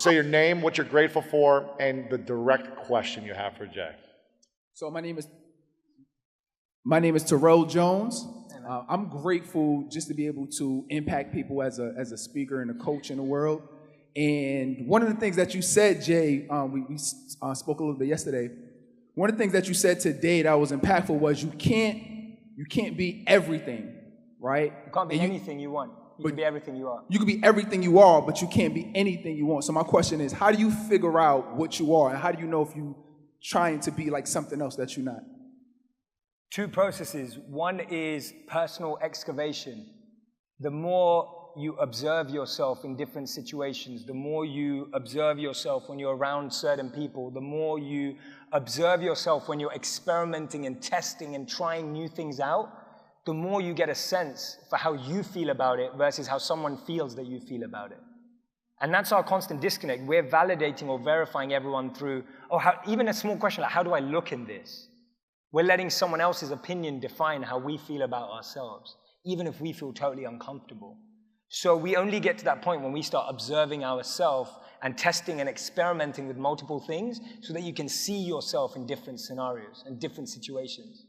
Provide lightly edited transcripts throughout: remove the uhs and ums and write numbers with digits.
Say your name, what you're grateful for, and the direct question you have for Jay. So my name is Terrell Jones. I'm grateful just to be able to impact people as a speaker and a coach in the world. And one of the things that you said, Jay, we spoke a little bit yesterday. One of the things that you said today that was impactful was you can't be everything, right? You can't be anything you want. You can be everything you are. You can be everything you are, but you can't be anything you want. So my question is, how do you figure out what you are, and how do you know if you're trying to be like something else that you're not? Two processes. One is personal excavation. The more you observe yourself in different situations, the more you observe yourself when you're around certain people, the more you observe yourself when you're experimenting and testing and trying new things out, the more you get a sense for how you feel about it versus how someone feels that you feel about it. And that's our constant disconnect. We're validating or verifying everyone through, even a small question like, how do I look in this? We're letting someone else's opinion define how we feel about ourselves, even if we feel totally uncomfortable. So we only get to that point when we start observing ourselves and testing and experimenting with multiple things so that you can see yourself in different scenarios and different situations.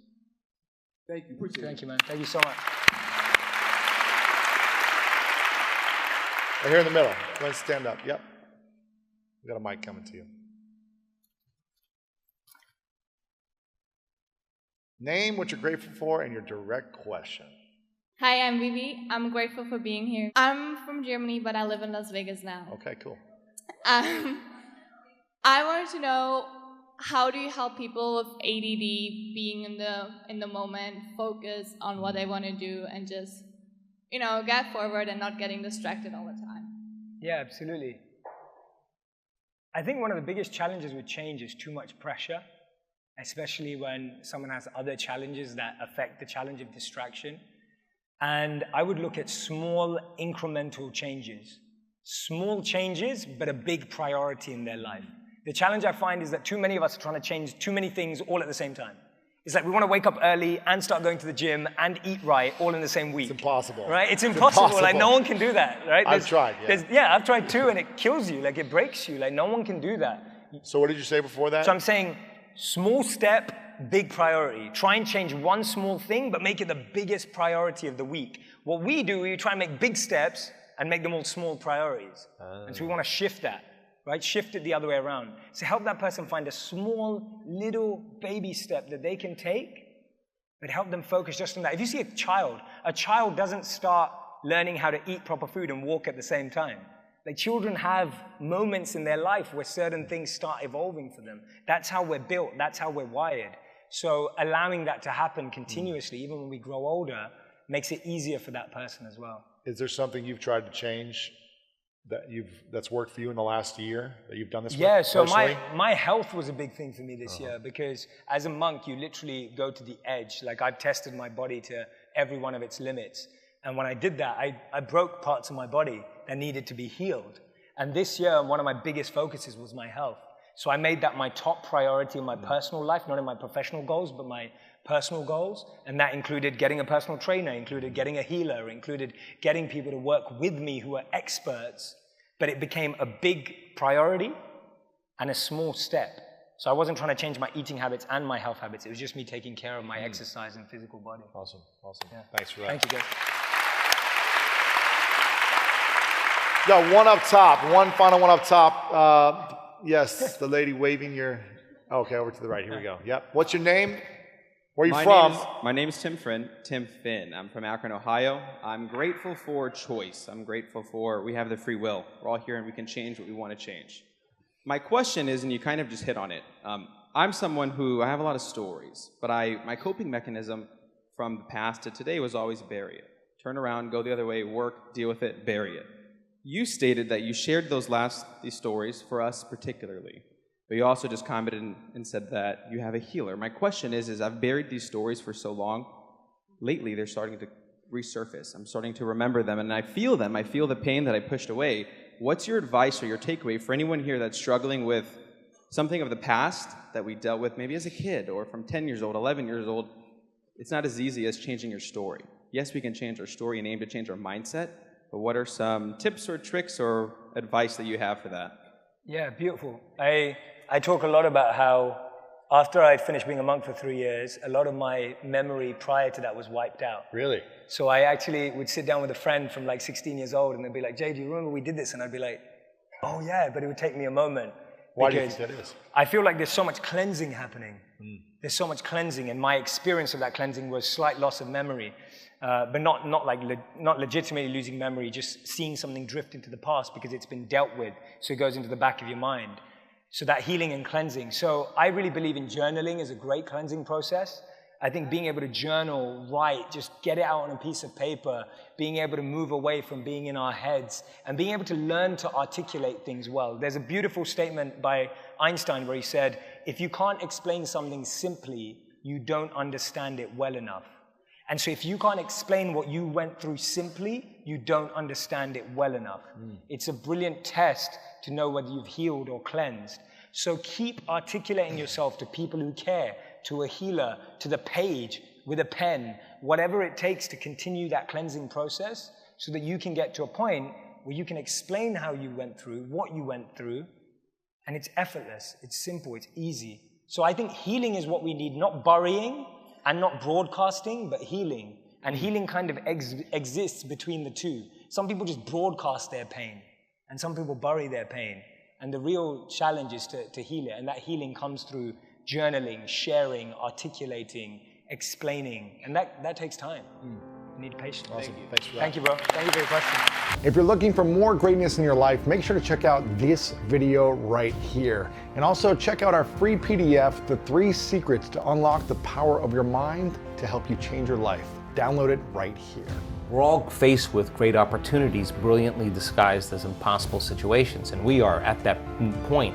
Thank you. Appreciate it. Thank you, man. Thank you so much. Right here in the middle. Go ahead and stand up. Yep. We got a mic coming to you. Name what you're grateful for and your direct question. Hi, I'm Vivi. I'm grateful for being here. I'm from Germany, but I live in Las Vegas now. Okay, cool. I wanted to know, how do you help people with ADD being in the moment, focus on what they want to do, and just, get forward and not getting distracted all the time? Yeah, absolutely. I think one of the biggest challenges with change is too much pressure, especially when someone has other challenges that affect the challenge of distraction. And I would look at small incremental changes. Small changes, but a big priority in their life. The challenge I find is that too many of us are trying to change too many things all at the same time. It's like we want to wake up early and start going to the gym and eat right all in the same week. It's impossible. Right? It's impossible. Like, no one can do that, right? I've tried, yeah. I've tried too, and it kills you. Like, it breaks you. Like, no one can do that. So what did you say before that? So I'm saying small step, big priority. Try and change one small thing, but make it the biggest priority of the week. What we do, we try and make big steps and make them all small priorities. And so we want to shift that. Right? Shift it the other way around. So help that person find a small, little baby step that they can take, but help them focus just on that. If you see a child doesn't start learning how to eat proper food and walk at the same time. Like, children have moments in their life where certain things start evolving for them. That's how we're built. That's how we're wired. So allowing that to happen continuously, even when we grow older, makes it easier for that person as well. Is there something you've tried to change that's worked for you in the last year, that you've done this with so personally? my health was a big thing for me this year, because as a monk, you literally go to the edge. Like, I've tested my body to every one of its limits. And when I did that, I broke parts of my body that needed to be healed. And this year, one of my biggest focuses was my health. So I made that my top priority in my personal life, not in my professional goals, but my personal goals. And that included getting a personal trainer, included getting a healer, included getting people to work with me who are experts. But it became a big priority and a small step. So I wasn't trying to change my eating habits and my health habits. It was just me taking care of my exercise and physical body. Awesome. Yeah. Thanks for that. Thank you, guys. Got one up top, one final one up top. Yes, the lady waving your, okay, over to the right, here we go. Yep. What's your name? Where are you from? My name is Tim Finn. I'm from Akron, Ohio. I'm grateful for choice. I'm grateful for we have the free will. We're all here and we can change what we want to change. My question is, and you kind of just hit on it, I'm someone who, I have a lot of stories, but my coping mechanism from the past to today was always bury it. Turn around, go the other way, work, deal with it, bury it. You stated that you shared these stories for us particularly, but you also just commented and said that you have a healer. My question is I've buried these stories for so long, lately they're starting to resurface. I'm starting to remember them, and I feel them. I feel the pain that I pushed away. What's your advice or your takeaway for anyone here that's struggling with something of the past that we dealt with maybe as a kid or from 10 years old, 11 years old? It's not as easy as changing your story. Yes, we can change our story and aim to change our mindset, but what are some tips or tricks or advice that you have for that? Yeah, beautiful. I talk a lot about how after I finished being a monk for 3 years, a lot of my memory prior to that was wiped out. Really? So I actually would sit down with a friend from like 16 years old and they'd be like, Jay, do you remember we did this? And I'd be like, oh yeah, but it would take me a moment. Why do you think that is? I feel like there's so much cleansing happening. There's so much cleansing, and my experience of that cleansing was slight loss of memory, but not legitimately losing memory, just seeing something drift into the past because it's been dealt with, so it goes into the back of your mind. So that healing and cleansing. So I really believe in journaling as a great cleansing process. I think being able to journal, write, just get it out on a piece of paper, being able to move away from being in our heads, and being able to learn to articulate things well. There's a beautiful statement by Einstein where he said, if you can't explain something simply, you don't understand it well enough. And so if you can't explain what you went through simply, you don't understand it well enough. It's a brilliant test to know whether you've healed or cleansed. So keep articulating yourself to people who care, to a healer, to the page, with a pen, whatever it takes to continue that cleansing process so that you can get to a point where you can explain how you went through, what you went through, and it's effortless, it's simple, it's easy. So I think healing is what we need, not burying and not broadcasting, but healing. And healing kind of exists between the two. Some people just broadcast their pain, and some people bury their pain. And the real challenge is to heal it, and that healing comes through journaling, sharing, articulating, explaining, and that takes time. You need patience. Awesome. Thanks for that. Thank you, bro. Thank you for your question. If you're looking for more greatness in your life, make sure to check out this video right here. And also check out our free PDF, The 3 Secrets to Unlock the Power of Your Mind to help you change your life. Download it right here. We're all faced with great opportunities brilliantly disguised as impossible situations, and we are at that point